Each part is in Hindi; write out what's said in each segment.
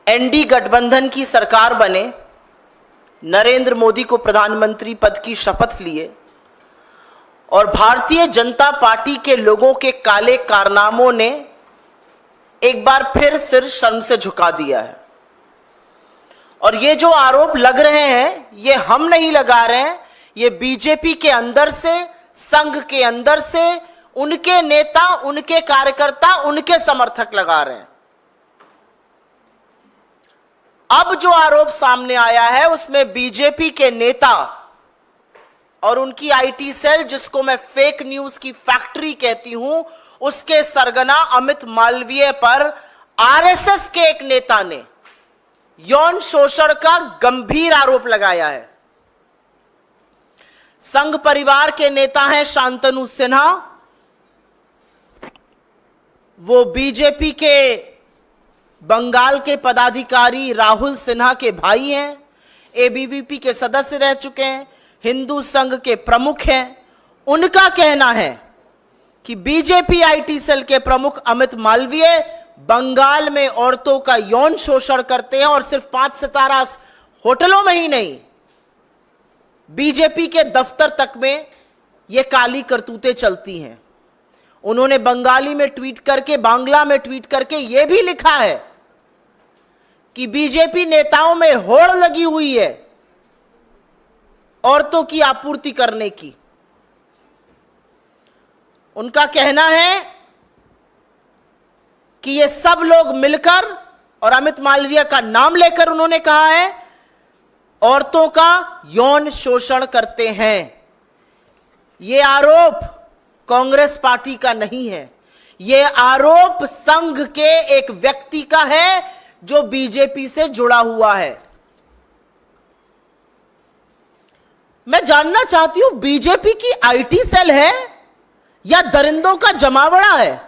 एनडी गठबंधन की सरकार बने, नरेंद्र मोदी को प्रधानमंत्री पद की शपथ लिए और भारतीय जनता पार्टी के लोगों के काले कारनामों ने एक बार फिर सिर शर्म से झुका दिया है। और ये जो आरोप लग रहे हैं ये हम नहीं लगा रहे हैं, ये बीजेपी के अंदर से, संघ के अंदर से उनके नेता, उनके कार्यकर्ता, उनके समर्थक लगा रहे हैं। अब जो आरोप सामने आया है उसमें बीजेपी के नेता और उनकी आईटी सेल, जिसको मैं फेक न्यूज की फैक्ट्री कहती हूं, उसके सरगना अमित मालवीय पर आरएसएस के एक नेता ने यौन शोषण का गंभीर आरोप लगाया है। संघ परिवार के नेता हैं शांतनु सिन्हा, वो बीजेपी के बंगाल के पदाधिकारी राहुल सिन्हा के भाई हैं, एबीवीपी के सदस्य रह चुके हैं, हिंदू संघ के प्रमुख हैं। उनका कहना है कि बीजेपी आईटी सेल के प्रमुख अमित मालवीय बंगाल में औरतों का यौन शोषण करते हैं और सिर्फ 5 सितारा होटलों में ही नहीं, बीजेपी के दफ्तर तक में यह काली करतूतें चलती हैं। उन्होंने बंगाली में ट्वीट करके, बांग्ला में ट्वीट करके यह भी लिखा है कि बीजेपी नेताओं में होड़ लगी हुई है औरतों की आपूर्ति करने की। उनका कहना है कि ये सब लोग मिलकर, और अमित मालवीय का नाम लेकर उन्होंने कहा है, औरतों का यौन शोषण करते हैं। ये आरोप कांग्रेस पार्टी का नहीं है, ये आरोप संघ के एक व्यक्ति का है जो बीजेपी से जुड़ा हुआ है। मैं जानना चाहती हूं, बीजेपी की आईटी सेल है या दरिंदों का जमावड़ा है?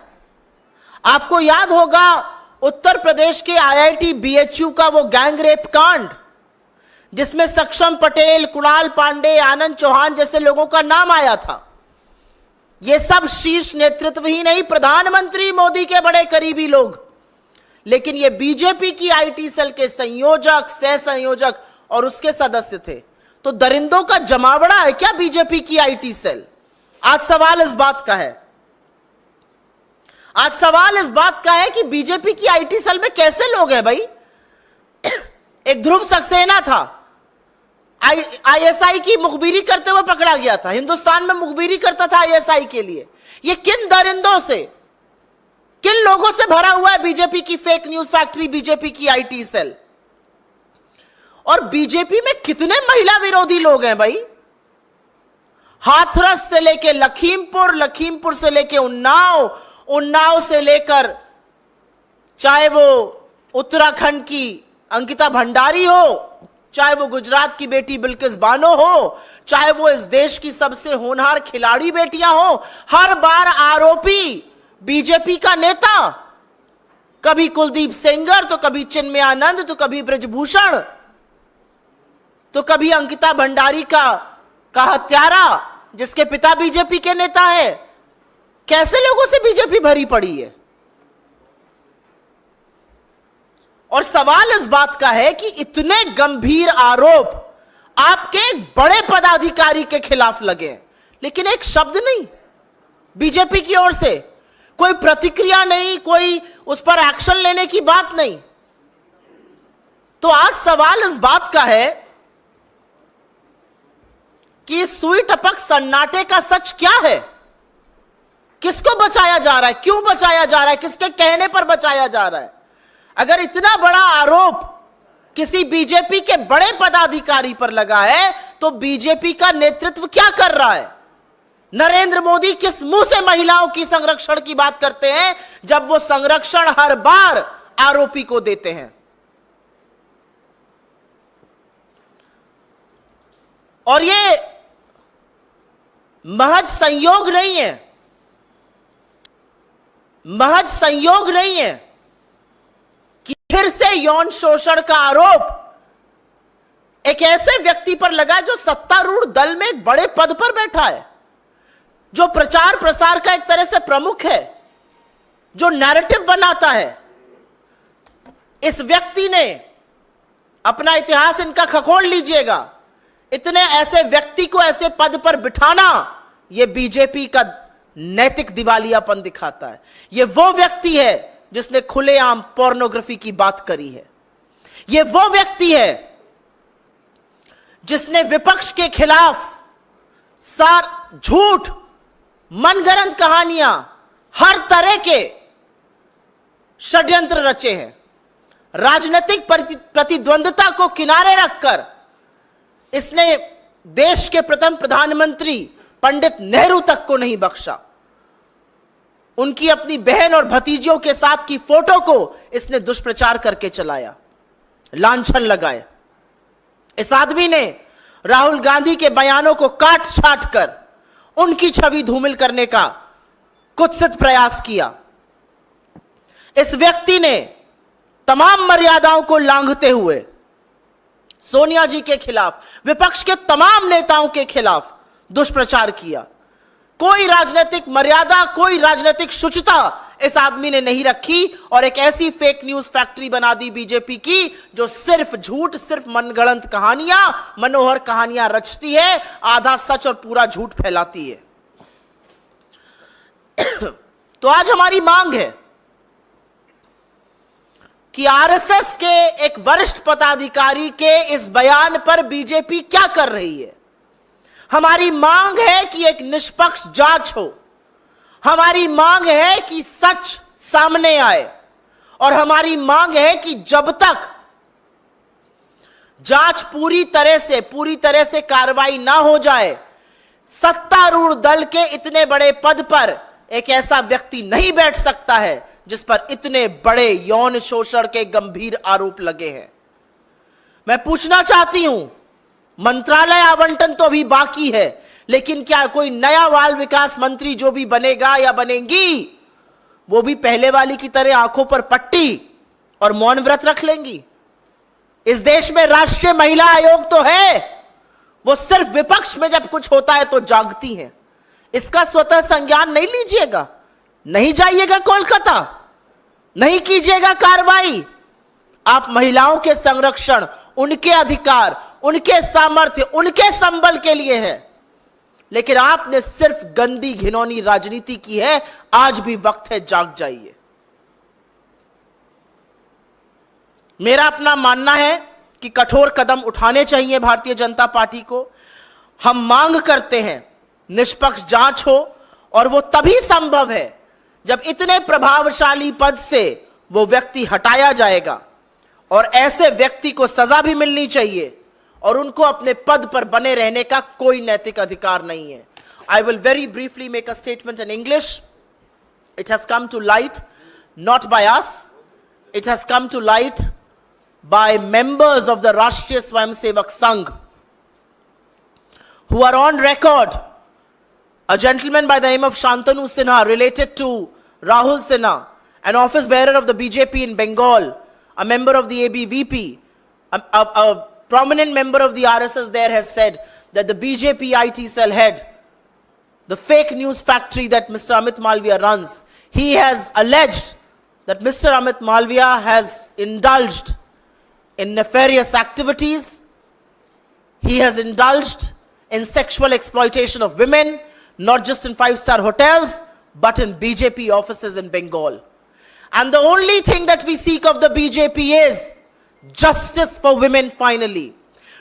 आपको याद होगा उत्तर प्रदेश के आईआईटी बीएचयू का वो गैंग रेप कांड, जिसमें सक्षम पटेल, कुणाल पांडे, आनंद चौहान जैसे लोगों का नाम आया था। ये सब शीर्ष नेतृत्व ही नहीं, प्रधानमंत्री मोदी के बड़े करीबी लोग, लेकिन ये बीजेपी की आईटी सेल के संयोजक, सह संयोजक और उसके सदस्य थे। तो दरिंदों का जमावड़ा है क्या बीजेपी की आईटी सेल? आज सवाल इस बात का है, आज सवाल इस बात का है कि बीजेपी की आईटी सेल में कैसे लोग हैं भाई? एक ध्रुव सक्सेना था, आईएसआई की मुखबिरी करते हुए पकड़ा गया था, हिंदुस्तान में मुखबिरी करता था आईएसआई के लिए। ये किन दरिंदों से, किन लोगों से भरा हुआ है बीजेपी की फेक न्यूज फैक्ट्री, बीजेपी की आईटी सेल? और बीजेपी में कितने महिला विरोधी लोग हैं भाई? हाथरस से लेके लखीमपुर, लखीमपुर से लेके उन्नाव, उन्नाव से लेकर चाहे वो उत्तराखंड की अंकिता भंडारी हो, चाहे वो गुजरात की बेटी बिल्किस बानो हो, चाहे वो इस देश की सबसे होनहार खिलाड़ी बेटियां हो, हर बार आरोपी बीजेपी का नेता, कभी कुलदीप सेंगर, तो कभी चिन्मय आनंद, तो कभी ब्रजभूषण, तो कभी अंकिता भंडारी का हत्यारा जिसके पिता बीजेपी के नेता है। कैसे लोगों से बीजेपी भरी पड़ी है? और सवाल इस बात का है कि इतने गंभीर आरोप आपके बड़े पदाधिकारी के खिलाफ लगे, लेकिन एक शब्द नहीं बीजेपी की ओर से, कोई प्रतिक्रिया नहीं, कोई उस पर एक्शन लेने की बात नहीं। तो आज सवाल इस बात का है कि सुई टपक सन्नाटे का सच क्या है? किसको बचाया जा रहा है? क्यों बचाया जा रहा है? किसके कहने पर बचाया जा रहा है? अगर इतना बड़ा आरोप किसी बीजेपी के बड़े पदाधिकारी पर लगा है तो बीजेपी का नेतृत्व क्या कर रहा है? नरेंद्र मोदी किस मुंह से महिलाओं की संरक्षण की बात करते हैं जब वो संरक्षण हर बार आरोपी को देते हैं? और ये महज संयोग नहीं है, महज संयोग नहीं है कि फिर से यौन शोषण का आरोप एक ऐसे व्यक्ति पर लगा जो सत्तारूढ़ दल में एक बड़े पद पर बैठा है, जो प्रचार प्रसार का एक तरह से प्रमुख है, जो नैरेटिव बनाता है। इस व्यक्ति ने अपना इतिहास इनका खखोल लीजिएगा, इतने ऐसे व्यक्ति को ऐसे पद पर बिठाना यह बीजेपी का नैतिक दिवालियापन दिखाता है। यह वो व्यक्ति है जिसने खुलेआम पोर्नोग्राफी की बात करी है। यह वो व्यक्ति है जिसने विपक्ष के खिलाफ सार झूठ, मनगढ़ंत कहानियां, हर तरह के षड्यंत्र रचे हैं। राजनीतिक प्रतिद्वंद्विता को किनारे रखकर इसने देश के प्रथम प्रधानमंत्री पंडित नेहरू तक को नहीं बख्शा। उनकी अपनी बहन और भतीजियों के साथ की फोटो को इसने दुष्प्रचार करके चलाया, लांछन लगाए। इस आदमी ने राहुल गांधी के बयानों को काट छाट कर उनकी छवि धूमिल करने का कुत्सित प्रयास किया। इस व्यक्ति ने तमाम मर्यादाओं को लांघते हुए सोनिया जी के खिलाफ, विपक्ष के तमाम नेताओं के खिलाफ दुष्प्रचार किया। कोई राजनीतिक मर्यादा, कोई राजनीतिक शुचिता इस आदमी ने नहीं रखी और एक ऐसी फेक न्यूज फैक्ट्री बना दी बीजेपी की, जो सिर्फ झूठ, सिर्फ मनगढ़ंत कहानियां, मनोहर कहानियां रचती है, आधा सच और पूरा झूठ फैलाती है। तो आज हमारी मांग है कि आरएसएस के एक वरिष्ठ पदाधिकारी के इस बयान पर बीजेपी क्या कर रही है। हमारी मांग है कि एक निष्पक्ष जांच हो। हमारी मांग है कि सच सामने आए और हमारी मांग है कि जब तक जांच पूरी तरह से कार्रवाई ना हो जाए, सत्तारूढ़ दल के इतने बड़े पद पर एक ऐसा व्यक्ति नहीं बैठ सकता है जिस पर इतने बड़े यौन शोषण के गंभीर आरोप लगे हैं। मैं पूछना चाहती हूं, मंत्रालय आवंटन तो अभी बाकी है, लेकिन क्या कोई नया बाल विकास मंत्री जो भी बनेगा या बनेंगी, वो भी पहले वाली की तरह आंखों पर पट्टी और मौन व्रत रख लेंगी? इस देश में राष्ट्रीय महिला आयोग तो है, वो सिर्फ विपक्ष में जब कुछ होता है तो जागती हैं। इसका स्वतः संज्ञान नहीं लीजिएगा, नहीं जाइएगा कोलकाता, नहीं कीजिएगा कार्रवाई। आप महिलाओं के संरक्षण, उनके अधिकार, उनके सामर्थ्य, उनके संबल के लिए है, लेकिन आपने सिर्फ गंदी घिनौनी राजनीति की है। आज भी वक्त है, जाग जाइए। मेरा अपना मानना है कि कठोर कदम उठाने चाहिए भारतीय जनता पार्टी को। हम मांग करते हैं निष्पक्ष जांच हो, और वो तभी संभव है जब इतने प्रभावशाली पद से वो व्यक्ति हटाया जाएगा, और ऐसे व्यक्ति को सजा भी मिलनी चाहिए, और उनको अपने पद पर बने रहने का कोई नैतिक अधिकार नहीं है। I will very briefly make a statement in English. It has come to light not by us, it has come to light by members of the Rashtriya Swayamsevak Sangh who are on record. A gentleman by the name of Shantanu Sinha, related to Rahul Sinha, an office bearer of the BJP in Bengal, a member of the ABVP, a prominent member of the RSS there, has said that the BJP IT cell head, the fake news factory that Mr. Amit Malviya runs, he has alleged that Mr. Amit Malviya has indulged in nefarious activities. He has indulged in sexual exploitation of women, not just in five-star hotels, but in BJP offices in Bengal. And the only thing that we seek of the BJP is justice for women finally.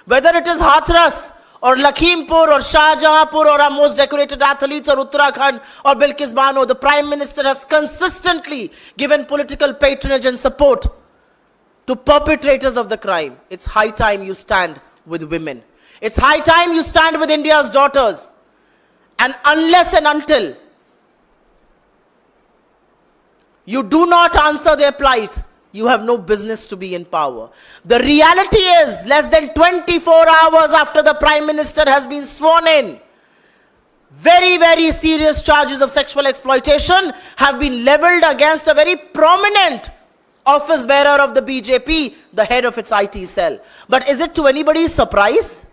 Whether it is Hathras or Lakhimpur or Shahjahanpur or our most decorated athletes or Uttarakhand or Bilkis Bano, the Prime Minister has consistently given political patronage and support to perpetrators of the crime. It's high time you stand with women. It's high time you stand with India's daughters. And unless and until you do not answer their plight, you have no business to be in power. The reality is, less than 24 hours after the Prime Minister has been sworn in, very, very serious charges of sexual exploitation have been leveled against a very prominent office bearer of the BJP, the head of its IT cell. But is it to anybody's surprise?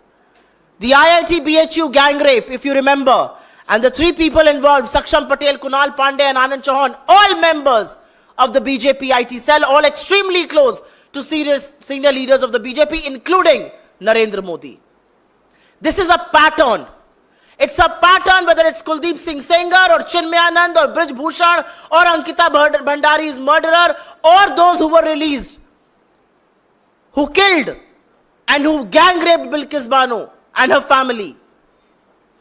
The IIT BHU gang rape, if you remember, and the three people involved, Saksham Patel, Kunal Pandey and Anand Chauhan, all members of the BJP IT cell, all extremely close to senior leaders of the BJP, including Narendra Modi. This is a pattern. It's a pattern, whether it's Kuldeep Singh Sengar or Chinmayanand or Brij Bhushan or Ankita Bhandari's murderer or those who were released, who killed and who gang raped Bilkis Bano and her family.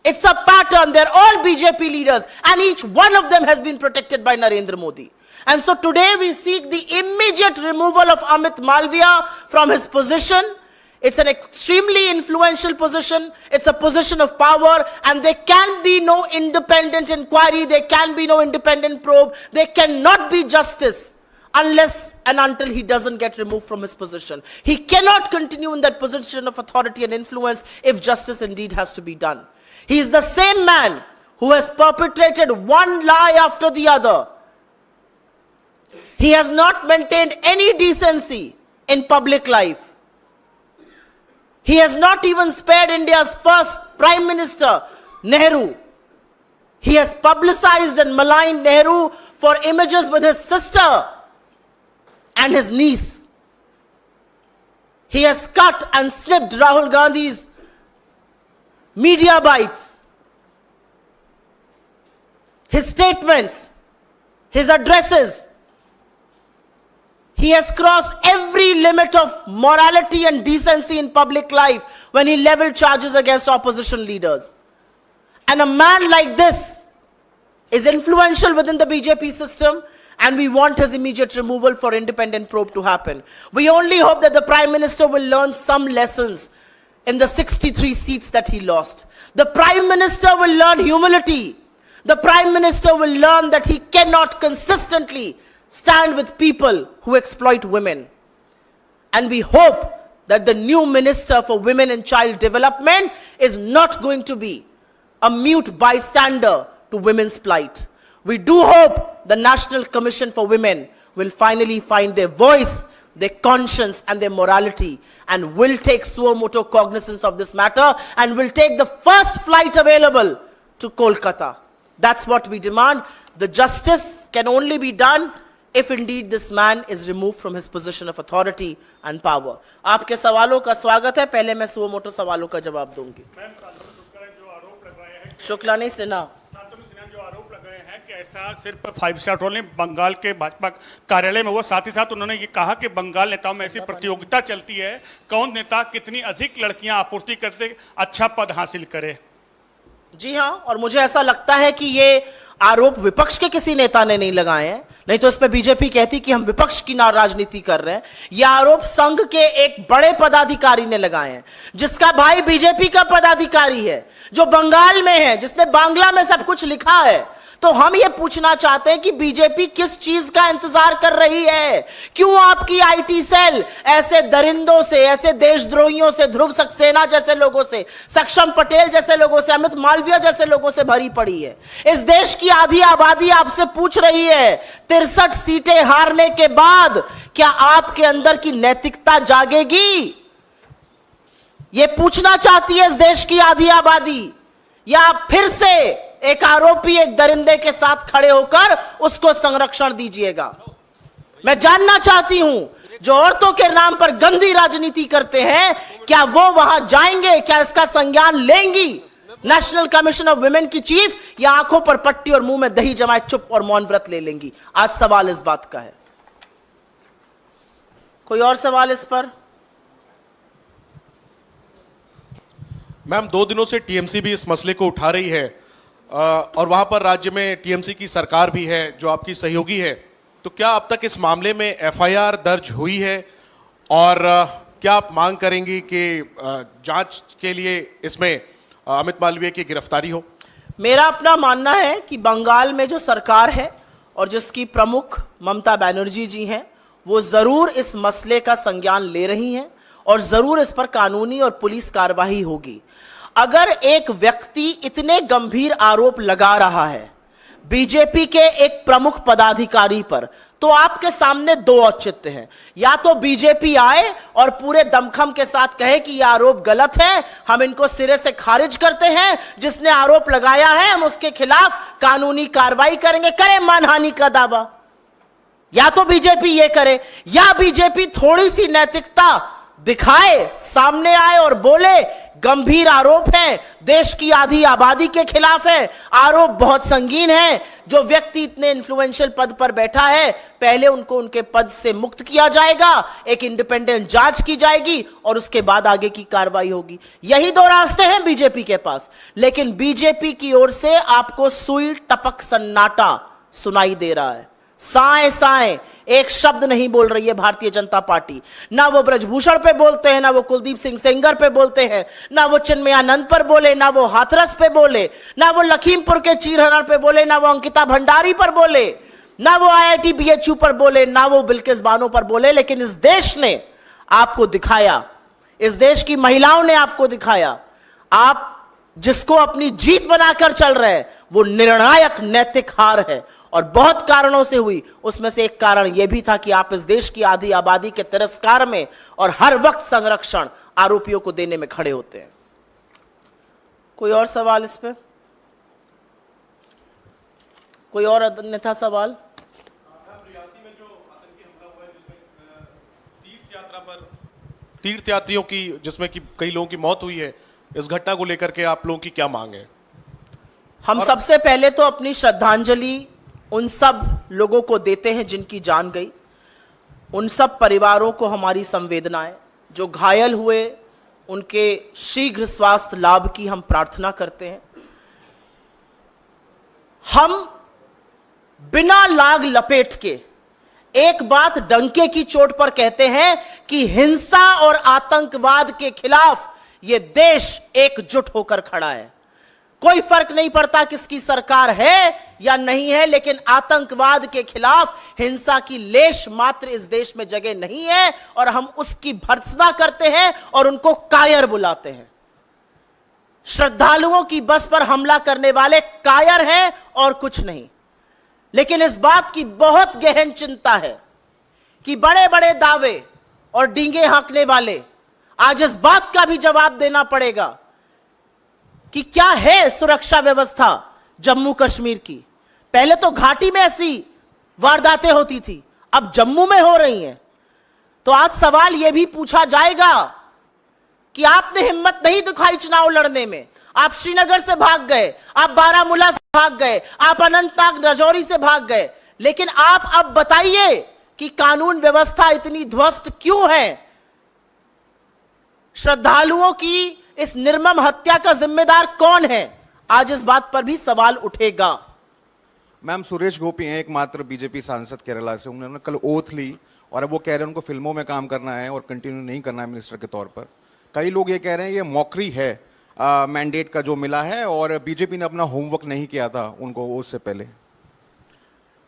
It's a pattern. They're all BJP leaders, and each one of them has been protected by Narendra Modi. And so today we seek the immediate removal of Amit Malviya from his position. It's an extremely influential position. It's a position of power, and there can be no independent inquiry. There can be no independent probe. There cannot be justice unless and until he doesn't get removed from his position. He cannot continue in that position of authority and influence if justice indeed has to be done. He is the same man who has perpetrated one lie after the other. He has not maintained any decency in public life. He has not even spared India's first Prime Minister, Nehru. He has publicized and maligned Nehru for images with his sister and his niece. He has cut and snipped Rahul Gandhi's media bites, his statements, his addresses. He has crossed every limit of morality and decency in public life when he leveled charges against opposition leaders. And a man like this is influential within the BJP system, and we want his immediate removal for independent probe to happen. We only hope that the Prime Minister will learn some lessons in the 63 seats that he lost. The Prime Minister will learn humility. The Prime Minister will learn that he cannot consistently stand with people who exploit women. And we hope that the new Minister for Women and Child Development is not going to be a mute bystander to women's plight. We do hope the National Commission for Women will finally find their voice, their conscience and their morality, and will take suo moto cognizance of this matter and will take the first flight available to Kolkata. That's what we demand. The justice can only be done if indeed this man is removed from his position of authority and power. आपके सवालों का स्वागत है. पहले मैं सुओ मोटो सवालों का जवाब दूंगी. शुक्ला नहीं सिन्हा जो आरोप लगाए हैं कि ऐसा सिर्फ 5 स्टार होटल ने बंगाल के भाजपा कार्यालय में हुआ, साथ ही साथ उन्होंने ये कहा कि बंगाल नेताओं में ऐसी प्रतियोगिता चलती है, कौन नेता कितनी अधिक लड़कियां आपूर्ति करते अच्छा पद हासिल करे. जी हाँ, और मुझे ऐसा लगता है कि ये आरोप विपक्ष के किसी नेता ने नहीं लगाए हैं, नहीं तो इस पे बीजेपी कहती कि हम विपक्ष की राजनीति कर रहे हैं. ये आरोप संघ के एक बड़े पदाधिकारी ने लगाए हैं, जिसका भाई बीजेपी का पदाधिकारी है, जो बंगाल में है, जिसने बांग्ला में सब कुछ लिखा है. तो हम ये पूछना चाहते हैं कि बीजेपी किस चीज का इंतजार कर रही है? क्यों आपकी आईटी सेल ऐसे दरिंदों से, ऐसे देशद्रोहियों से, ध्रुव सक्सेना जैसे लोगों से, सक्षम पटेल जैसे लोगों से, अमित मालविया जैसे लोगों से भरी पड़ी है? इस देश की आधी आबादी आपसे पूछ रही है, 63 सीटें हारने के बाद क्या आपके अंदर की नैतिकता जागेगी? ये पूछना चाहती है इस देश की आधी आबादी, या फिर से एक आरोपी एक दरिंदे के साथ खड़े होकर उसको संरक्षण दीजिएगा? मैं जानना चाहती हूं, जो औरतों के नाम पर गंदी राजनीति करते हैं, क्या वो वहां जाएंगे? क्या इसका संज्ञान लेंगी नेशनल कमीशन ऑफ वुमेन की चीफ, या आंखों पर पट्टी और मुंह में दही जमाए चुप और मौन व्रत ले लेंगी? आज सवाल इस बात का है. कोई और सवाल इस पर? मैम, 2 दिनों से टीएमसी भी इस मसले को उठा रही है और वहां पर राज्य में टीएमसी की सरकार भी है जो आपकी सहयोगी है. तो क्या अब तक इस मामले में एफआईआर दर्ज हुई है, और क्या आप मांग करेंगी कि जांच के लिए इसमें अमित मालवीय की गिरफ्तारी हो? मेरा अपना मानना है कि बंगाल में जो सरकार है और जिसकी प्रमुख ममता बनर्जी जी हैं, वो जरूर इस मसले का संज्ञान ले रही हैं और जरूर इस पर कानूनी और पुलिस कार्रवाई होगी. अगर एक व्यक्ति इतने गंभीर आरोप लगा रहा है बीजेपी के एक प्रमुख पदाधिकारी पर, तो आपके सामने 2 औचित्य हैं. या तो बीजेपी आए और पूरे दमखम के साथ कहे कि यह आरोप गलत है, हम इनको सिरे से खारिज करते हैं, जिसने आरोप लगाया है हम उसके खिलाफ कानूनी कार्रवाई करेंगे, करें मानहानि का दावा. या तो बीजेपी ये करे, या बीजेपी थोड़ी सी नैतिकता दिखाए, सामने आए और बोले गंभीर आरोप है, देश की आधी आबादी के खिलाफ है, आरोप बहुत संगीन है, जो व्यक्ति इतने इन्फ्लुएंशियल पद पर बैठा है पहले उनको उनके पद से मुक्त किया जाएगा, एक इंडिपेंडेंट जांच की जाएगी और उसके बाद आगे की कार्रवाई होगी। यही दो रास्ते हैं बीजेपी के पास। लेकिन बीजेपी की ओर से आपको सुई टपक सन्नाटा सुनाई दे रहा है, साए साए एक शब्द नहीं बोल रही है भारतीय जनता पार्टी। ना वो ब्रजभूषण पे बोलते हैं, ना वो कुलदीप सिंह सेंगर पे बोलते हैं, ना वो चिन्मयानंद पर बोले, ना वो हाथरस पे बोले, ना वो लखीमपुर के चीरहरण पे बोले, ना वो अंकिता भंडारी पर बोले, ना वो IIT BHU पर बोले, ना वो बिल्किस बानो पर बोले। लेकिन इस देश ने आपको दिखाया, इस देश की महिलाओं ने आपको दिखाया, आप जिसको अपनी जीत बनाकर चल रहे हैं वो निर्णायक नैतिक हार है, और बहुत कारणों से हुई। उसमें से एक कारण यह भी था कि आप इस देश की आधी आबादी के तिरस्कार में और हर वक्त संरक्षण आरोपियों को देने में खड़े होते हैं। कोई और सवाल इस पे? कोई और अन्यथा सवाल? रियासी में जो आतंकी हमला हुआ है जिसमें तीर्थ यात्रा पर तीर्थयात्रियों की, जिसमें कि कई लोगों की मौत हुई है, इस घटना को लेकर के आप लोगों की क्या मांग है? हम सबसे पहले तो अपनी श्रद्धांजलि उन सब लोगों को देते हैं जिनकी जान गई, उन सब परिवारों को हमारी संवेदनाएं, जो घायल हुए उनके शीघ्र स्वास्थ्य लाभ की हम प्रार्थना करते हैं। हम बिना लाग लपेट के एक बात डंके की चोट पर कहते हैं कि हिंसा और आतंकवाद के खिलाफ यह देश एकजुट होकर खड़ा है। कोई फर्क नहीं पड़ता किसकी सरकार है या नहीं है, लेकिन आतंकवाद के खिलाफ हिंसा की लेश मात्र इस देश में जगह नहीं है, और हम उसकी भर्त्सना करते हैं और उनको कायर बुलाते हैं। श्रद्धालुओं की बस पर हमला करने वाले कायर हैं और कुछ नहीं। लेकिन इस बात की बहुत गहन चिंता है कि बड़े बड़े दावे और डींगे हाँकने वाले आज इस बात का भी जवाब देना पड़ेगा कि क्या है सुरक्षा व्यवस्था जम्मू कश्मीर की। पहले तो घाटी में ऐसी वारदातें होती थी, अब जम्मू में हो रही हैं। तो आज सवाल यह भी पूछा जाएगा कि आपने हिम्मत नहीं दिखाई चुनाव लड़ने में, आप श्रीनगर से भाग गए, आप बारामूला से भाग गए, आप अनंतनाग राजौरी से भाग गए, लेकिन आप अब बताइए कि कानून व्यवस्था इतनी ध्वस्त क्यों है? श्रद्धालुओं की इस निर्मम हत्या का जिम्मेदार कौन है? आज इस बात पर भी सवाल उठेगा। मैम, सुरेश गोपी हैं एकमात्र बीजेपी सांसद केरला से। उन्होंने कल ओथ ली और अब वो कह रहे हैं उनको फिल्मों में काम करना है और कंटिन्यू नहीं करना है मिनिस्टर के तौर पर। कई लोग ये कह रहे हैं ये मॉकरी है मैंडेट का जो मिला है, और बीजेपी ने अपना होमवर्क नहीं किया था उनको उससे पहले।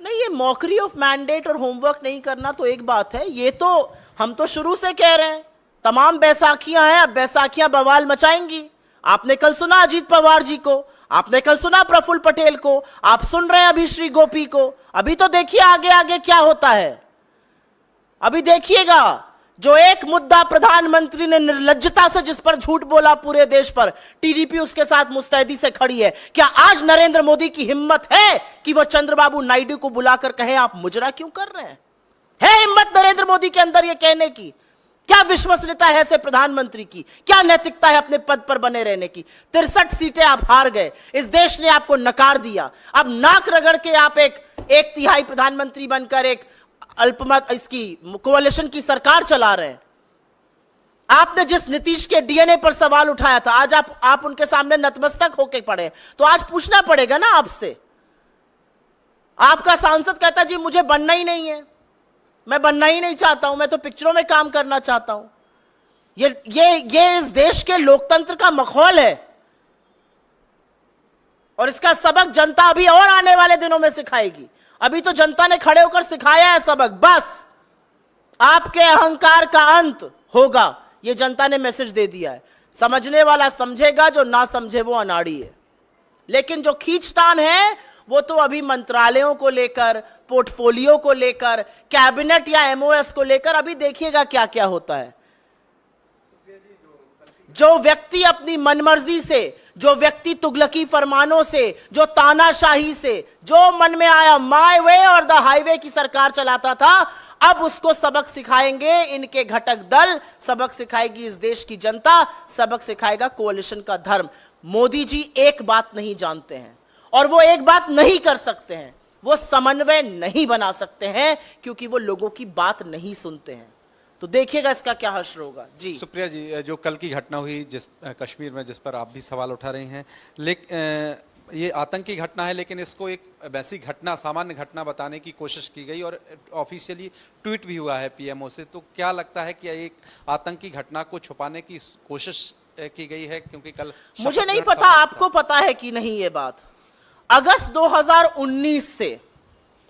नहीं, ये मॉकरी ऑफ मैंडेट और होमवर्क नहीं करना तो एक बात है, ये तो हम तो शुरू से कह रहे हैं तमाम बैसाखियां हैं, अब बैसाखियां बवाल मचाएंगी। आपने कल सुना अजीत पवार जी को, आपने कल सुना प्रफुल्ल पटेल को, आप सुन रहे हैं अभी श्री गोपी को। अभी तो देखिए आगे आगे क्या होता है। अभी देखिएगा, जो एक मुद्दा प्रधानमंत्री ने निर्लज्जता से जिस पर झूठ बोला पूरे देश पर, टीडीपी उसके साथ मुस्तैदी से खड़ी है। क्या आज नरेंद्र मोदी की हिम्मत है कि वह चंद्रबाबू नायडू को बुलाकर कहें आप मुजरा क्यों कर रहे हैं? है हिम्मत नरेंद्र मोदी के अंदर यह कहने की? क्या विश्वसनीयता है ऐसे प्रधानमंत्री की? क्या नैतिकता है अपने पद पर बने रहने की? 63 सीटें आप हार गए, इस देश ने आपको नकार दिया। अब नाक रगड़ के आप एक तिहाई प्रधानमंत्री बनकर एक अल्पमत इसकी कोalition की सरकार चला रहे हैं। आपने जिस नीतीश के डीएनए पर सवाल उठाया था, आज आप उनके सामने नतमस्तक होके पड़े। तो आज पूछना पड़ेगा ना आपसे। आपका सांसद कहता जी मुझे बनना ही नहीं है, मैं बनना ही नहीं चाहता हूं, मैं तो पिक्चरों में काम करना चाहता हूं। ये इस देश के लोकतंत्र का मखौल है, और इसका सबक जनता अभी और आने वाले दिनों में सिखाएगी। अभी तो जनता ने खड़े होकर सिखाया है सबक। बस आपके अहंकार का अंत होगा, ये जनता ने मैसेज दे दिया है। समझने वाला समझेगा, जो ना समझे वो अनाड़ी है। लेकिन जो खींचतान है वो तो अभी मंत्रालयों को लेकर, पोर्टफोलियो को लेकर, कैबिनेट या एमओएस को लेकर, अभी देखिएगा क्या क्या होता है। जो व्यक्ति अपनी मनमर्जी से जो व्यक्ति तुगलकी फरमानों से, जो तानाशाही से, जो मन में आया माय वे और द हाईवे की सरकार चलाता था, अब उसको सबक सिखाएंगे इनके घटक दल, सबक सिखाएगी इस देश की जनता, सबक सिखाएगा कोalition का धर्म। मोदी जी एक बात नहीं जानते हैं और वो एक बात नहीं कर सकते हैं, वो समन्वय नहीं बना सकते हैं क्योंकि वो लोगों की बात नहीं सुनते हैं। तो देखिएगा इसका क्या हश्र होगा। जी सुप्रिया जी, जो कल की घटना हुई जिस कश्मीर में, जिस पर आप भी सवाल उठा रही हैं, लेकिन ये आतंकी घटना है, लेकिन इसको एक वैसी घटना, सामान्य घटना बताने की कोशिश की गई और ऑफिशियली ट्वीट भी हुआ है पीएमओ से। तो क्या लगता है कि एक आतंकी घटना को छुपाने की कोशिश की गई है? क्योंकि कल मुझे नहीं पता, आपको पता है कि नहीं ये बात। अगस्त 2019 से,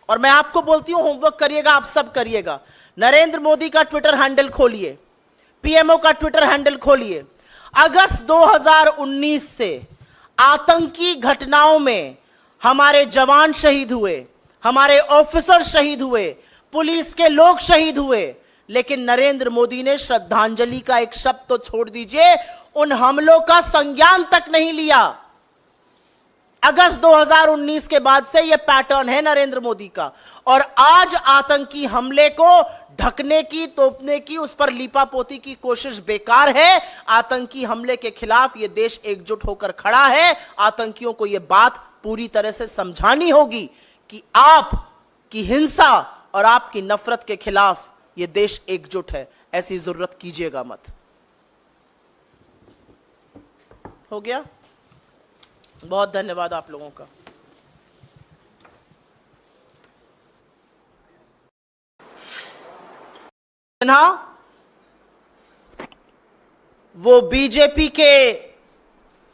और मैं आपको बोलती हूं होमवर्क करिएगा, आप सब करिएगा, नरेंद्र मोदी का ट्विटर हैंडल खोलिए, पीएमओ का ट्विटर हैंडल खोलिए। अगस्त 2019 से आतंकी घटनाओं में हमारे जवान शहीद हुए, हमारे ऑफिसर शहीद हुए, पुलिस के लोग शहीद हुए, लेकिन नरेंद्र मोदी ने श्रद्धांजलि का एक शब्द तो छोड़ दीजिए, उन हमलों का संज्ञान तक नहीं लिया। अगस्त 2019 के बाद से यह पैटर्न है नरेंद्र मोदी का, और आज आतंकी हमले को ढकने की, तोपने की, उस पर लीपापोती की कोशिश बेकार है। आतंकी हमले के खिलाफ यह देश एकजुट होकर खड़ा है। आतंकियों को यह बात पूरी तरह से समझानी होगी कि आप की हिंसा और आपकी नफरत के खिलाफ यह देश एकजुट है। ऐसी जरूरत कीजिएगा मत। हो गया? बहुत धन्यवाद आप लोगों का। सिन्हा वो बीजेपी के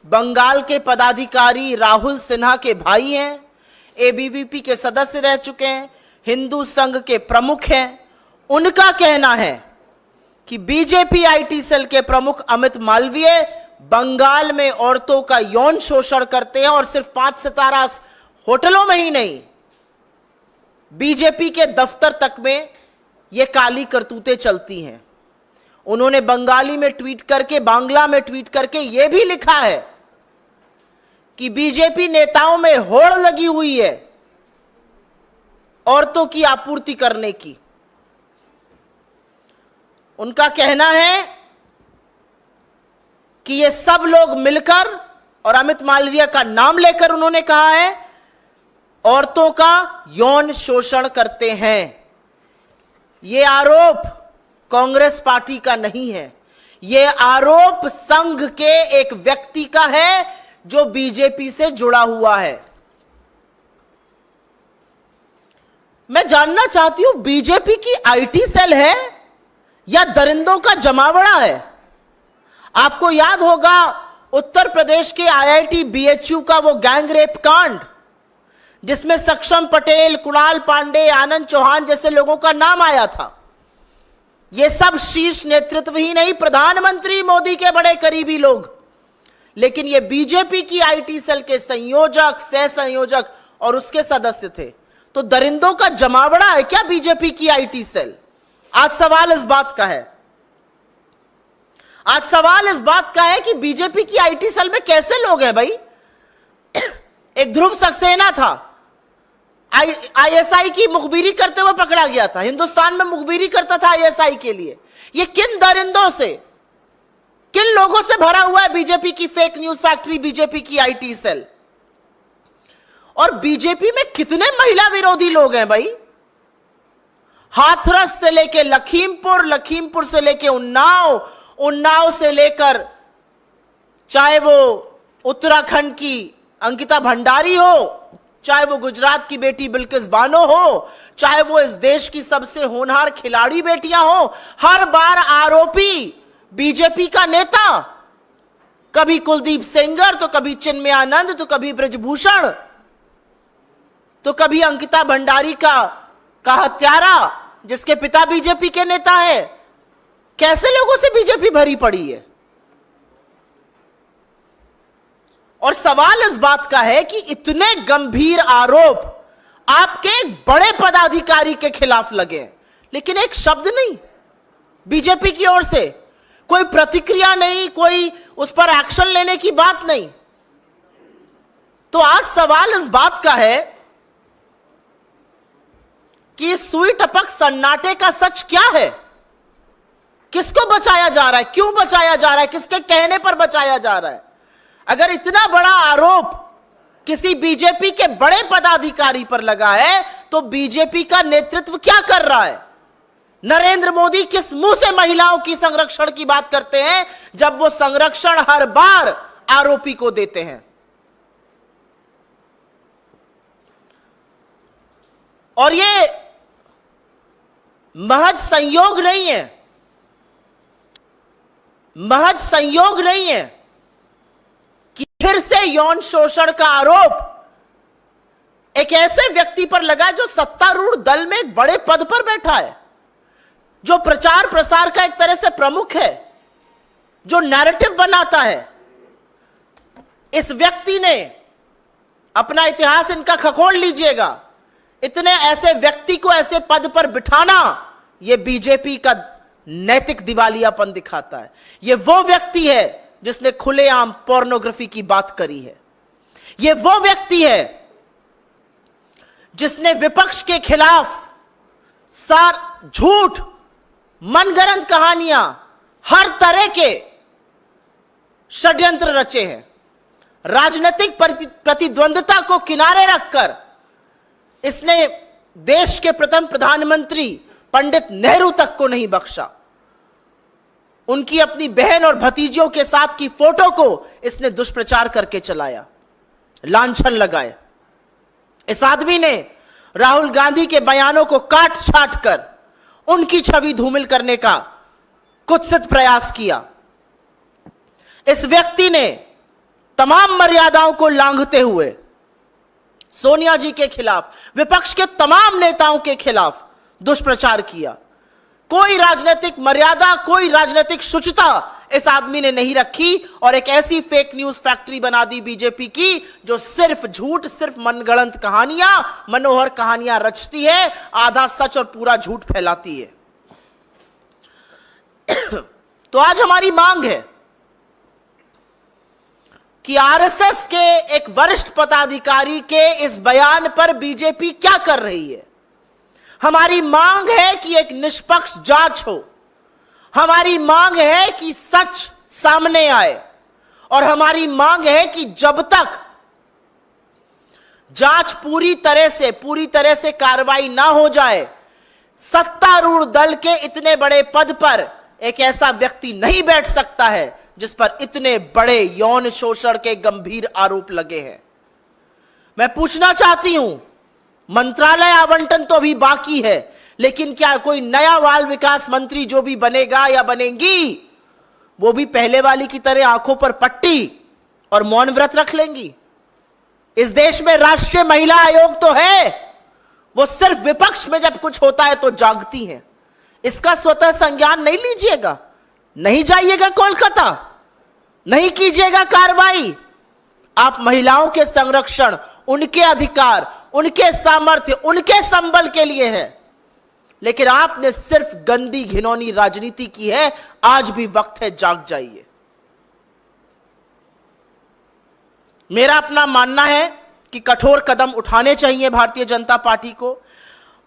बंगाल के पदाधिकारी राहुल सिन्हा के भाई हैं, एबीवीपी के सदस्य रह चुके हैं, हिंदू संघ के प्रमुख हैं। उनका कहना है कि बीजेपी आईटी सेल के प्रमुख अमित मालवीय बंगाल में औरतों का यौन शोषण करते हैं, और सिर्फ 5 सितारा होटलों में ही नहीं, बीजेपी के दफ्तर तक में यह काली करतूतें चलती हैं। उन्होंने बंगाली में ट्वीट करके, बांग्ला में ट्वीट करके यह भी लिखा है कि बीजेपी नेताओं में होड़ लगी हुई है औरतों की आपूर्ति करने की। उनका कहना है कि ये सब लोग मिलकर, और अमित मालवीय का नाम लेकर उन्होंने कहा है, औरतों का यौन शोषण करते हैं। ये आरोप कांग्रेस पार्टी का नहीं है, ये आरोप संघ के एक व्यक्ति का है जो बीजेपी से जुड़ा हुआ है। मैं जानना चाहती हूं, बीजेपी की आईटी सेल है या दरिंदों का जमावड़ा है? आपको याद होगा उत्तर प्रदेश के आईआईटी बीएचयू का वो गैंग रेप कांड, जिसमें सक्षम पटेल, कुणाल पांडे, आनंद चौहान जैसे लोगों का नाम आया था। ये सब शीर्ष नेतृत्व ही नहीं, प्रधानमंत्री मोदी के बड़े करीबी लोग, लेकिन ये बीजेपी की आईटी सेल के संयोजक, सह संयोजक और उसके सदस्य थे। तो दरिंदों का जमावड़ा है क्या बीजेपी की आईटी सेल? आज सवाल इस बात का है, आज सवाल इस बात का है कि बीजेपी की आईटी सेल में कैसे लोग हैं भाई? एक ध्रुव सक्सेना था, आईएसआई की मुखबिरी करते हुए पकड़ा गया था, हिंदुस्तान में मुखबिरी करता था आईएसआई के लिए। ये किन दरिंदों से, किन लोगों से भरा हुआ है बीजेपी की फेक न्यूज फैक्ट्री, बीजेपी की आईटी सेल? और बीजेपी में कितने महिला विरोधी लोग हैं भाई? हाथरस से लेके लखीमपुर, लखीमपुर से लेके उन्नाव, उन्नाव से लेकर चाहे वो उत्तराखंड की अंकिता भंडारी हो, चाहे वो गुजरात की बेटी बिल्किस बानो हो, चाहे वो इस देश की सबसे होनहार खिलाड़ी बेटियां हो, हर बार आरोपी बीजेपी का नेता, कभी कुलदीप सेंगर, तो कभी चिन्मय आनंद, तो कभी ब्रजभूषण, तो कभी अंकिता भंडारी का हत्यारा जिसके पिता बीजेपी के नेता है। कैसे लोगों से बीजेपी भरी पड़ी है? और सवाल इस बात का है कि इतने गंभीर आरोप आपके एक बड़े पदाधिकारी के खिलाफ लगे, लेकिन एक शब्द नहीं बीजेपी की ओर से, कोई प्रतिक्रिया नहीं, कोई उस पर एक्शन लेने की बात नहीं। तो आज सवाल इस बात का है कि इस सुई टपक सन्नाटे का सच क्या है? किसको बचाया जा रहा है? क्यों बचाया जा रहा है? किसके कहने पर बचाया जा रहा है? अगर इतना बड़ा आरोप किसी बीजेपी के बड़े पदाधिकारी पर लगा है तो बीजेपी का नेतृत्व क्या कर रहा है? नरेंद्र मोदी किस मुंह से महिलाओं की संरक्षण की बात करते हैं जब वो संरक्षण हर बार आरोपी को देते हैं? और ये महज संयोग नहीं है, महज संयोग नहीं है कि फिर से यौन शोषण का आरोप एक ऐसे व्यक्ति पर लगा जो सत्तारूढ़ दल में एक बड़े पद पर बैठा है, जो प्रचार प्रसार का एक तरह से प्रमुख है, जो नैरेटिव बनाता है। इस व्यक्ति ने अपना इतिहास इनका खखोल लीजिएगा, इतने ऐसे व्यक्ति को ऐसे पद पर बिठाना यह बीजेपी का नैतिक दिवालियापन दिखाता है। यह वो व्यक्ति है जिसने खुलेआम पोर्नोग्राफी की बात करी है। यह वो व्यक्ति है जिसने विपक्ष के खिलाफ झूठ, मनगढ़ंत कहानियां, हर तरह के षड्यंत्र रचे हैं। राजनीतिक प्रतिद्वंद्विता को किनारे रखकर इसने देश के प्रथम प्रधानमंत्री पंडित नेहरू तक को नहीं बख्शा। उनकी अपनी बहन और भतीजियों के साथ की फोटो को इसने दुष्प्रचार करके चलाया, लांछन लगाए। इस आदमी ने राहुल गांधी के बयानों को काट छाट कर उनकी छवि धूमिल करने का कुत्सित प्रयास किया। इस व्यक्ति ने तमाम मर्यादाओं को लांघते हुए सोनिया जी के खिलाफ, विपक्ष के तमाम नेताओं के खिलाफ दुष्प्रचार किया। कोई राजनीतिक मर्यादा, कोई राजनीतिक शुचिता इस आदमी ने नहीं रखी और एक ऐसी फेक न्यूज फैक्ट्री बना दी बीजेपी की जो सिर्फ झूठ, सिर्फ मनगढ़ंत कहानियां, मनोहर कहानियां रचती है, आधा सच और पूरा झूठ फैलाती है। तो आज हमारी मांग है कि आरएसएस के एक वरिष्ठ पदाधिकारी के इस बयान पर बीजेपी क्या कर रही है। हमारी मांग है कि एक निष्पक्ष जांच हो। हमारी मांग है कि सच सामने आए और हमारी मांग है कि जब तक जांच पूरी तरह से कार्रवाई ना हो जाए, सत्तारूढ़ दल के इतने बड़े पद पर एक ऐसा व्यक्ति नहीं बैठ सकता है जिस पर इतने बड़े यौन शोषण के गंभीर आरोप लगे हैं। मैं पूछना चाहती हूं, मंत्रालय आवंटन तो अभी बाकी है, लेकिन क्या कोई नया बाल विकास मंत्री जो भी बनेगा या बनेंगी वो भी पहले वाली की तरह आंखों पर पट्टी और मौन व्रत रख लेंगी? इस देश में राष्ट्रीय महिला आयोग तो है, वो सिर्फ विपक्ष में जब कुछ होता है तो जागती हैं। इसका स्वतः संज्ञान नहीं लीजिएगा, नहीं जाइएगा कोलकाता, नहीं कीजिएगा कार्रवाई। आप महिलाओं के संरक्षण, उनके अधिकार, उनके सामर्थ्य, उनके संबल के लिए है, लेकिन आपने सिर्फ गंदी घिनौनी राजनीति की है। आज भी वक्त है, जाग जाइए। मेरा अपना मानना है कि कठोर कदम उठाने चाहिए भारतीय जनता पार्टी को।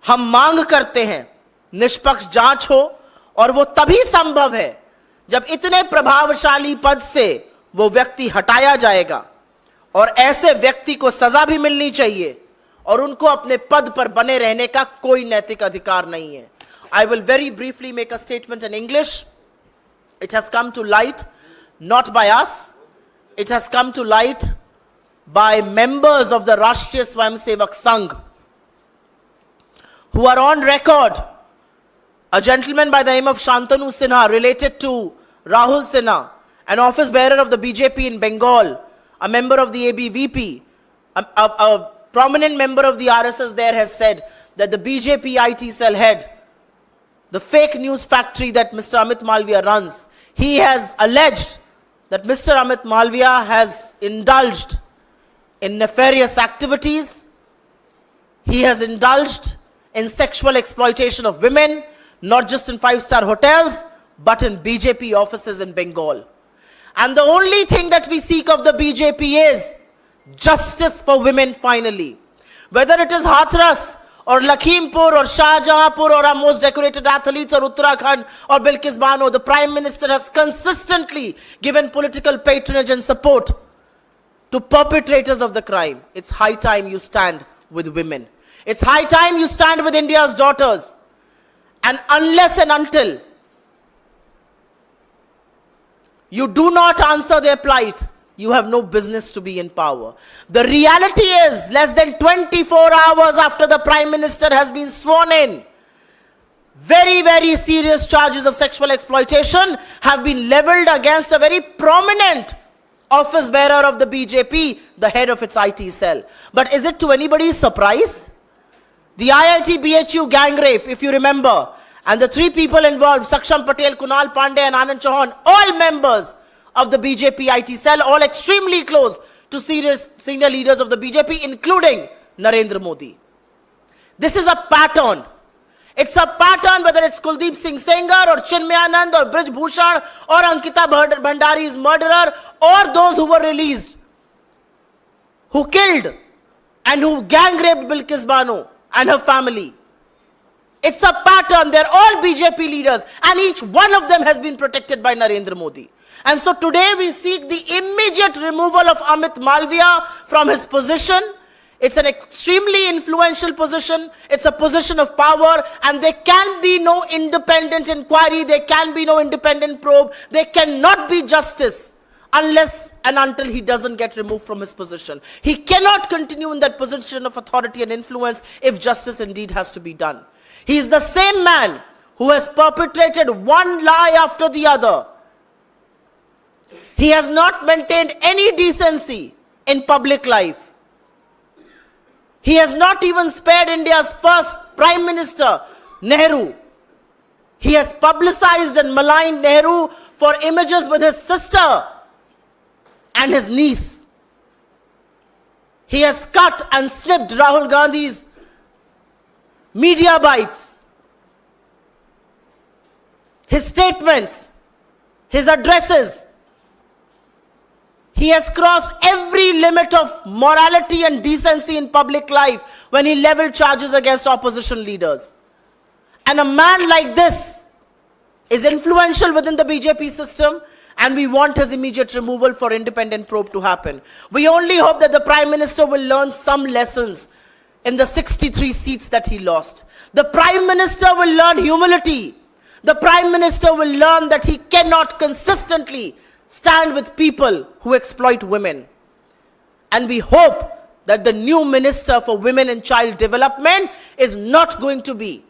हम मांग करते हैं निष्पक्ष जांच हो, और वो तभी संभव है जब इतने प्रभावशाली पद से वो व्यक्ति हटाया जाएगा, और ऐसे व्यक्ति को सजा भी मिलनी चाहिए, और उनको अपने पद पर बने रहने का कोई नैतिक अधिकार नहीं है। I will very briefly make a statement in English. It has come to light not by us, it has come to light by members of the Rashtriya Swayamsevak Sangh who are on record. A gentleman by the name of Shantanu Sinha, related to Rahul Sinha, an office bearer of the BJP in Bengal, a member of the ABVP, a prominent member of the RSS there, has said that the BJP IT cell head, the fake news factory that Mr. Amit Malviya runs, he has alleged that Mr. Amit Malviya has indulged in nefarious activities. He has indulged in sexual exploitation of women, not just in 5-star hotels, but in BJP offices in Bengal. And the only thing that we seek of the BJP is justice for women finally. Whether it is Hathras or Lakhimpur or Shahjahanpur or our most decorated athletes or Uttarakhand or Bilkis Bano, the Prime Minister has consistently given political patronage and support to perpetrators of the crime. It's high time you stand with women. It's high time you stand with India's daughters. And unless and until you do not answer their plight, you have no business to be in power. The reality is, less than 24 hours after the Prime Minister has been sworn in, very, very serious charges of sexual exploitation have been leveled against a very prominent office bearer of the BJP, the head of its IT cell. But is it to anybody's surprise? The IIT BHU gang rape, if you remember, and the three people involved, Saksham Patel, Kunal Pandey and Anand Chauhan, all members of the BJP IT cell, all extremely close to senior leaders of the BJP, including Narendra Modi. This is a pattern. It's a pattern, whether it's Kuldeep Singh Sengar or Chinmayanand or Brij Bhushan or Ankita Bhandari's murderer or those who were released, who killed and who gang raped Bilkis Bano and her family. It's a pattern. They're all BJP leaders and each one of them has been protected by Narendra Modi. And so today we seek the immediate removal of Amit Malviya from his position. It's an extremely influential position. It's a position of power, and there can be no independent inquiry. There can be no independent probe. There cannot be justice unless and until he doesn't get removed from his position. He cannot continue in that position of authority and influence if justice indeed has to be done. He is the same man who has perpetrated one lie after the other. He has not maintained any decency in public life. He has not even spared India's first Prime Minister, Nehru. He has publicized and maligned Nehru for images with his sister and his niece. He has cut and snipped Rahul Gandhi's media bites, his statements, his addresses. He has crossed every limit of morality and decency in public life when he leveled charges against opposition leaders. And a man like this is influential within the BJP system, and we want his immediate removal for independent probe to happen. We only hope that the Prime Minister will learn some lessons in the 63 seats that he lost. The Prime Minister will learn humility. The Prime Minister will learn that he cannot consistently stand with people who exploit women. And we hope that the new Minister for Women and Child Development is not going to be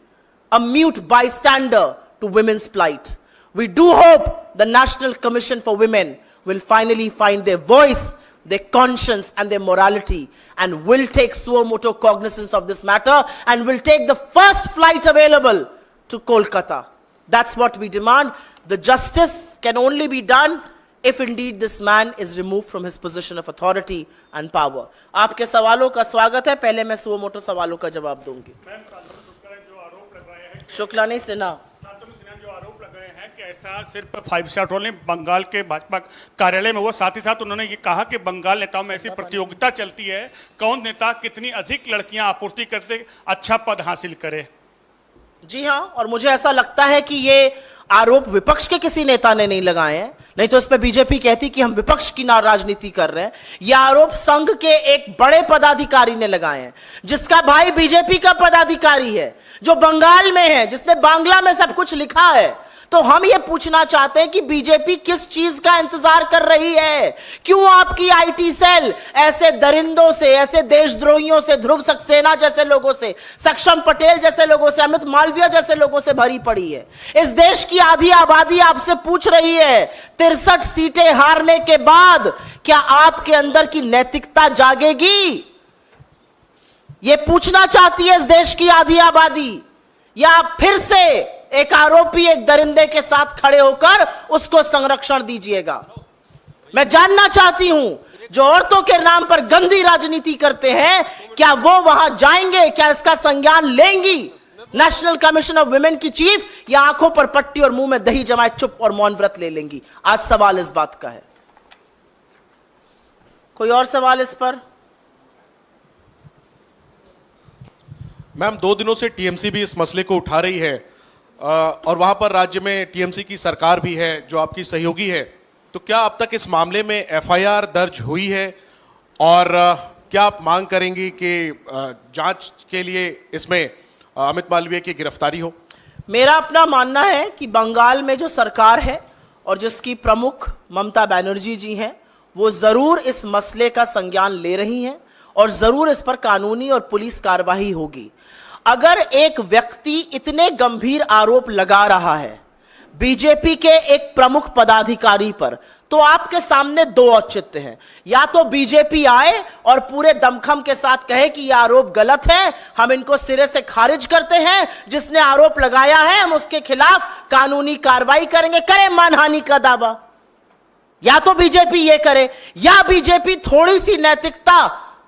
a mute bystander to women's plight. We do hope the National Commission for Women will finally find their voice, their conscience and their morality, and will take suo moto cognizance of this matter and will take the first flight available to Kolkata. That's what we demand. The justice can only be done if indeed this man is removed from his position of authority and power. आपके सवालों का स्वागत है. पहले मैं सुओ मोटो सवालों का जवाब दूंगी. शुक्लानी सिन्हा जो आरोप लग रहे हैं कि ऐसा सिर्फ 5 स्टार होटल नहीं, बंगाल के भाजपा कार्यालय में वो साथ ही साथ उन्होंने ये कहा कि बंगाल नेताओं में ऐसी प्रतियोगिता चलती है, कौन नेता कितनी अधिक लड़कियां आपूर्ति करते अच्छा पद हासिल करे. जी हां, और मुझे ऐसा लगता है कि ये आरोप विपक्ष के किसी नेता ने नहीं लगाए हैं, नहीं तो इस पे बीजेपी कहती कि हम विपक्ष की राजनीति कर रहे हैं. यह आरोप संघ के एक बड़े पदाधिकारी ने लगाए हैं, जिसका भाई बीजेपी का पदाधिकारी है, जो बंगाल में है, जिसने बांग्ला में सब कुछ लिखा है. तो हम ये पूछना चाहते हैं कि बीजेपी किस चीज का इंतजार कर रही है? क्यों आपकी आईटी सेल ऐसे दरिंदों से, ऐसे देशद्रोहियों से, ध्रुव सक्सेना जैसे लोगों से, सक्षम पटेल जैसे लोगों से, अमित मालविया जैसे लोगों से भरी पड़ी है? इस देश की आधी आबादी आपसे पूछ रही है, 63 सीटें हारने के बाद क्या आपके अंदर की नैतिकता जागेगी? ये पूछना चाहती है इस देश की आधी आबादी, या फिर से एक आरोपी एक दरिंदे के साथ खड़े होकर उसको संरक्षण दीजिएगा? मैं जानना चाहती हूं, जो औरतों के नाम पर गंदी राजनीति करते हैं, क्या वो वहां जाएंगे? क्या इसका संज्ञान लेंगी नेशनल कमीशन ऑफ वुमेन की चीफ, या आंखों पर पट्टी और मुंह में दही जमाए चुप और मौन व्रत ले लेंगी? आज सवाल इस बात का है. कोई और सवाल इस पर? मैम 2 दिनों से टीएमसी भी इस मसले को उठा रही है और वहां पर राज्य में टीएमसी की सरकार भी है जो आपकी सहयोगी है। तो क्या अब तक इस मामले में एफआईआर दर्ज हुई है और क्या आप मांग करेंगी कि जांच के लिए इसमें अमित मालवीय की गिरफ्तारी हो? मेरा अपना मानना है कि बंगाल में जो सरकार है और जिसकी प्रमुख ममता बनर्जी जी हैं, वो जरूर इस मसले का संज्ञान ले रही हैं और जरूर इस पर कानूनी और पुलिस कार्रवाई होगी। अगर एक व्यक्ति इतने गंभीर आरोप लगा रहा है बीजेपी के एक प्रमुख पदाधिकारी पर, तो आपके सामने दो औचित्य हैं। या तो बीजेपी आए और पूरे दमखम के साथ कहे कि यह आरोप गलत है, हम इनको सिरे से खारिज करते हैं, जिसने आरोप लगाया है हम उसके खिलाफ कानूनी कार्रवाई करेंगे, करें मानहानि का दावा। या तो बीजेपी ये करे, या बीजेपी थोड़ी सी नैतिकता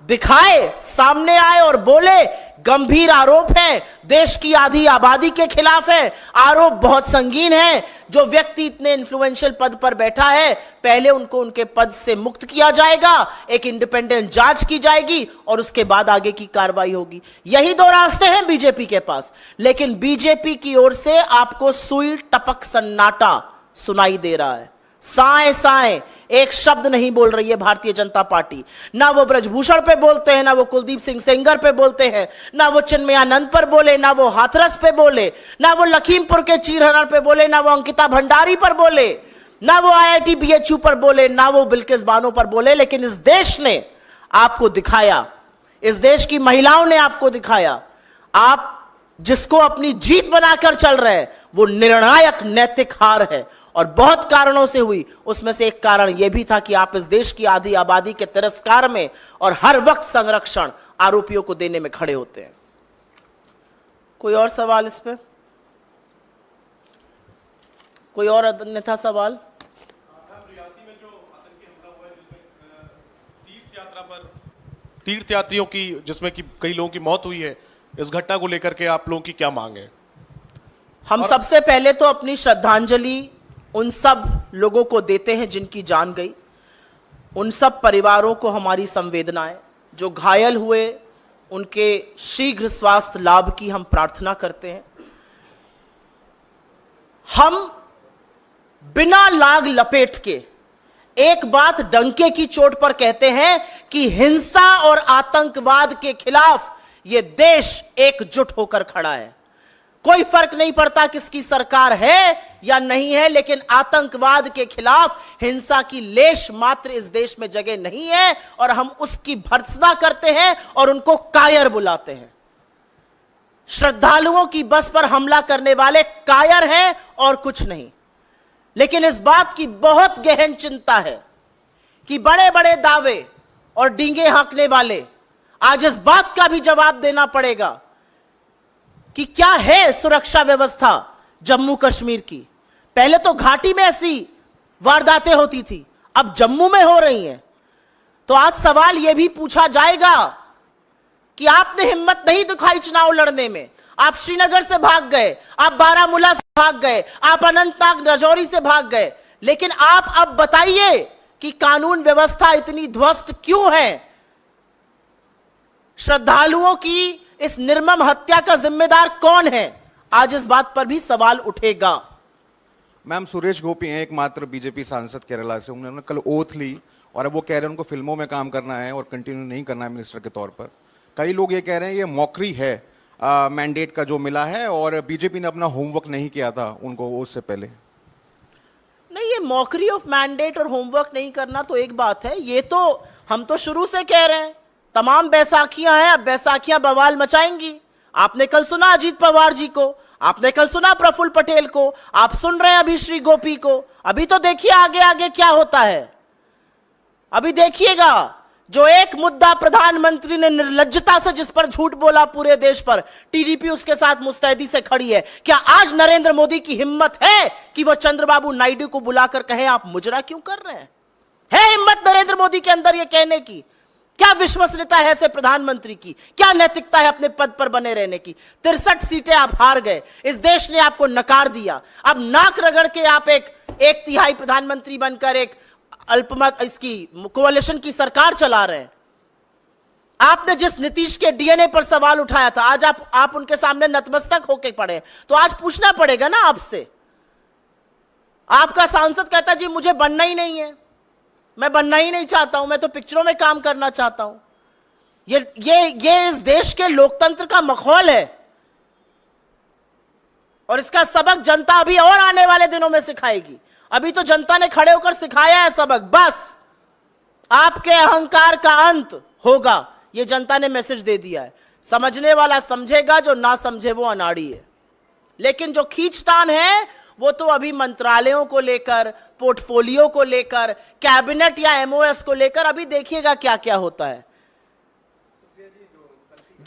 दिखाए, सामने आए और बोले गंभीर आरोप है, देश की आधी आबादी के खिलाफ है, आरोप बहुत संगीन है, जो व्यक्ति इतने इन्फ्लुएंशियल पद पर बैठा है पहले उनको उनके पद से मुक्त किया जाएगा, एक इंडिपेंडेंट जांच की जाएगी और उसके बाद आगे की कार्रवाई होगी। यही दो रास्ते हैं बीजेपी के पास। लेकिन बीजेपी की ओर से आपको सुई टपक सन्नाटा सुनाई दे रहा है। साए साए एक शब्द नहीं बोल रही है भारतीय जनता पार्टी। ना वो ब्रजभूषण पे बोलते हैं, ना वो कुलदीप सिंह सेंगर पे बोलते हैं, ना वो चिन्मयानंद पर बोले, ना वो हाथरस पे बोले, ना वो लखीमपुर के चीरहरण पे बोले, ना वो अंकिता भंडारी पर बोले, ना वो आईआईटी बीएचयू पर बोले, ना वो बिल्किस बानो पर बोले। लेकिन इस देश ने आपको दिखाया, इस देश की महिलाओं ने आपको दिखाया, आप जिसको अपनी जीत बनाकर चल रहे हैं वो निर्णायक नैतिक हार है और बहुत कारणों से हुई। उसमें से एक कारण यह भी था कि आप इस देश की आधी आबादी के तिरस्कार में और हर वक्त संरक्षण आरोपियों को देने में खड़े होते हैं। कोई और सवाल इस पे? कोई और अन्यथा सवाल? रियासी में जो आतंकी हमला हुआ है जिसमें तीर्थ यात्रा पर तीर्थयात्रियों की, जिसमें कि कई लोगों की मौत हुई है, इस घटना को लेकर के आप लोगों की क्या मांग है? हम सबसे पहले तो अपनी श्रद्धांजलि उन सब लोगों को देते हैं जिनकी जान गई, उन सब परिवारों को हमारी संवेदनाएं, जो घायल हुए उनके शीघ्र स्वास्थ्य लाभ की हम प्रार्थना करते हैं। हम बिना लाग लपेट के एक बात डंके की चोट पर कहते हैं कि हिंसा और आतंकवाद के खिलाफ यह देश एकजुट होकर खड़ा है। कोई फर्क नहीं पड़ता किसकी सरकार है या नहीं है, लेकिन आतंकवाद के खिलाफ हिंसा की लेश मात्र इस देश में जगह नहीं है और हम उसकी भर्त्सना करते हैं और उनको कायर बुलाते हैं। श्रद्धालुओं की बस पर हमला करने वाले कायर हैं और कुछ नहीं। लेकिन इस बात की बहुत गहन चिंता है कि बड़े बड़े दावे और डींगे हाँकने वाले आज इस बात का भी जवाब देना पड़ेगा कि क्या है सुरक्षा व्यवस्था जम्मू कश्मीर की। पहले तो घाटी में ऐसी वारदातें होती थी, अब जम्मू में हो रही हैं। तो आज सवाल यह भी पूछा जाएगा कि आपने हिम्मत नहीं दिखाई चुनाव लड़ने में, आप श्रीनगर से भाग गए, आप बारामूला से भाग गए, आप अनंतनाग राजौरी से भाग गए, लेकिन आप अब बताइए कि कानून व्यवस्था इतनी ध्वस्त क्यों है? श्रद्धालुओं की इस निर्मम हत्या का जिम्मेदार कौन है? आज इस बात पर भी सवाल उठेगा। मैम सुरेश गोपी हैं एकमात्र बीजेपी सांसद केरला से, उन्होंने कल ओथ ली और अब वो कह रहे हैं उनको फिल्मों में काम करना है और कंटिन्यू नहीं करना है मिनिस्टर के तौर पर। कई लोग ये कह रहे हैं ये मॉकरी है मैंडेट का जो मिला है और बीजेपी ने अपना होमवर्क नहीं किया था उनको उससे पहले। नहीं, ये मॉकरी ऑफ मैंडेट और होमवर्क नहीं करना तो एक बात है, ये तो हम तो शुरू से कह रहे हैं तमाम बैसाखियां हैं, अब बैसाखियां बवाल मचाएंगी। आपने कल सुना अजीत पवार जी को, आपने कल सुना प्रफुल्ल पटेल को, आप सुन रहे हैं अभी श्री गोपी को। अभी तो देखिए आगे आगे क्या होता है। अभी देखिएगा जो एक मुद्दा प्रधानमंत्री ने निर्लज्जता से जिस पर झूठ बोला पूरे देश पर, टीडीपी उसके साथ मुस्तैदी से खड़ी है। क्या आज नरेंद्र मोदी की हिम्मत है कि वह चंद्रबाबू नायडू को बुलाकर कहे आप मुजरा क्यों कर रहे हैं? है हिम्मत नरेंद्र मोदी के अंदर यह कहने की? क्या विश्वसनीयता है ऐसे प्रधानमंत्री की? क्या नैतिकता है अपने पद पर बने रहने की? 63 सीटें आप हार गए, इस देश ने आपको नकार दिया। अब नाक रगड़ के आप एक तिहाई प्रधानमंत्री बनकर एक अल्पमत इसकी कोalition की सरकार चला रहे हैं। आपने जिस नीतीश के डीएनए पर सवाल उठाया था, आज आप उनके सामने नतमस्तक होके पड़े, तो आज पूछना पड़ेगा ना आपसे। आपका सांसद कहता जी मुझे बनना ही नहीं है, मैं बनना ही नहीं चाहता हूं, मैं तो पिक्चरों में काम करना चाहता हूं। ये इस देश के लोकतंत्र का मखौल है और इसका सबक जनता अभी और आने वाले दिनों में सिखाएगी। अभी तो जनता ने खड़े होकर सिखाया है सबक, बस आपके अहंकार का अंत होगा, ये जनता ने मैसेज दे दिया है। समझने वाला समझेगा, जो ना समझे वो अनाड़ी है। लेकिन जो खींचतान है वो तो अभी मंत्रालयों को लेकर, पोर्टफोलियो को लेकर, कैबिनेट या एमओएस को लेकर अभी देखिएगा क्या क्या होता है।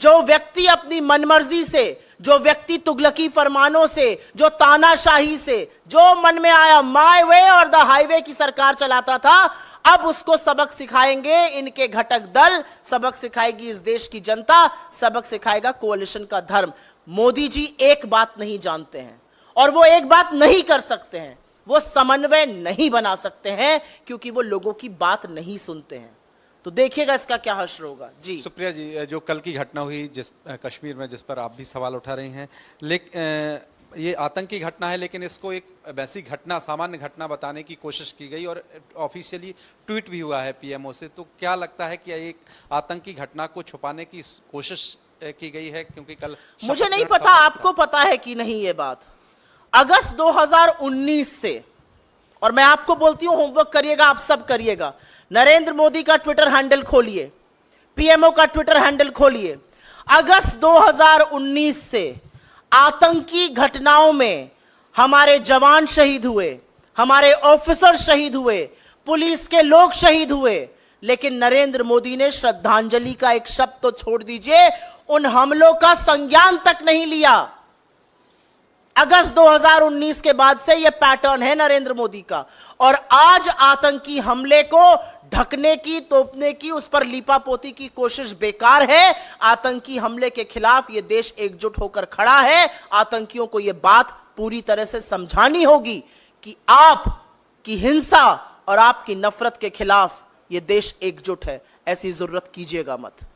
जो व्यक्ति अपनी मनमर्जी से, जो व्यक्ति तुगलकी फरमानों से, जो तानाशाही से, जो मन में आया माय वे और द हाईवे की सरकार चलाता था, अब उसको सबक सिखाएंगे इनके घटक दल, सबक सिखाएगी इस देश की जनता, सबक सिखाएगा कोalition का धर्म। मोदी जी एक बात नहीं जानते हैं और वो एक बात नहीं कर सकते हैं, वो समन्वय नहीं बना सकते हैं क्योंकि वो लोगों की बात नहीं सुनते हैं। तो देखिएगा इसका क्या हश्र होगा। जी सुप्रिया जी, जो कल की घटना हुई जिस कश्मीर में, जिस पर आप भी सवाल उठा रही हैं, लेकिन ये आतंकी घटना है, लेकिन इसको एक वैसी घटना, सामान्य घटना बताने की कोशिश की गई और ऑफिशियली ट्वीट भी हुआ है पीएमओ से। तो क्या लगता है कि एक आतंकी घटना को छुपाने की कोशिश की गई है? क्योंकि कल मुझे नहीं पता, आपको पता है कि नहीं ये बात। अगस्त 2019 से, और मैं आपको बोलती हूं होमवर्क करिएगा, आप सब करिएगा, नरेंद्र मोदी का ट्विटर हैंडल खोलिए, पीएमओ का ट्विटर हैंडल खोलिए। अगस्त 2019 से आतंकी घटनाओं में हमारे जवान शहीद हुए, हमारे ऑफिसर शहीद हुए, पुलिस के लोग शहीद हुए, लेकिन नरेंद्र मोदी ने श्रद्धांजलि का एक शब्द तो छोड़ दीजिए, उन हमलों का संज्ञान तक नहीं लिया। अगस्त 2019 के बाद से यह पैटर्न है नरेंद्र मोदी का। और आज आतंकी हमले को ढकने की, तोपने की, उस पर लीपापोती की कोशिश बेकार है। आतंकी हमले के खिलाफ यह देश एकजुट होकर खड़ा है। आतंकियों को यह बात पूरी तरह से समझानी होगी कि आपकी हिंसा और आपकी नफरत के खिलाफ यह देश एकजुट है। ऐसी जरूरत कीजिएगा मत।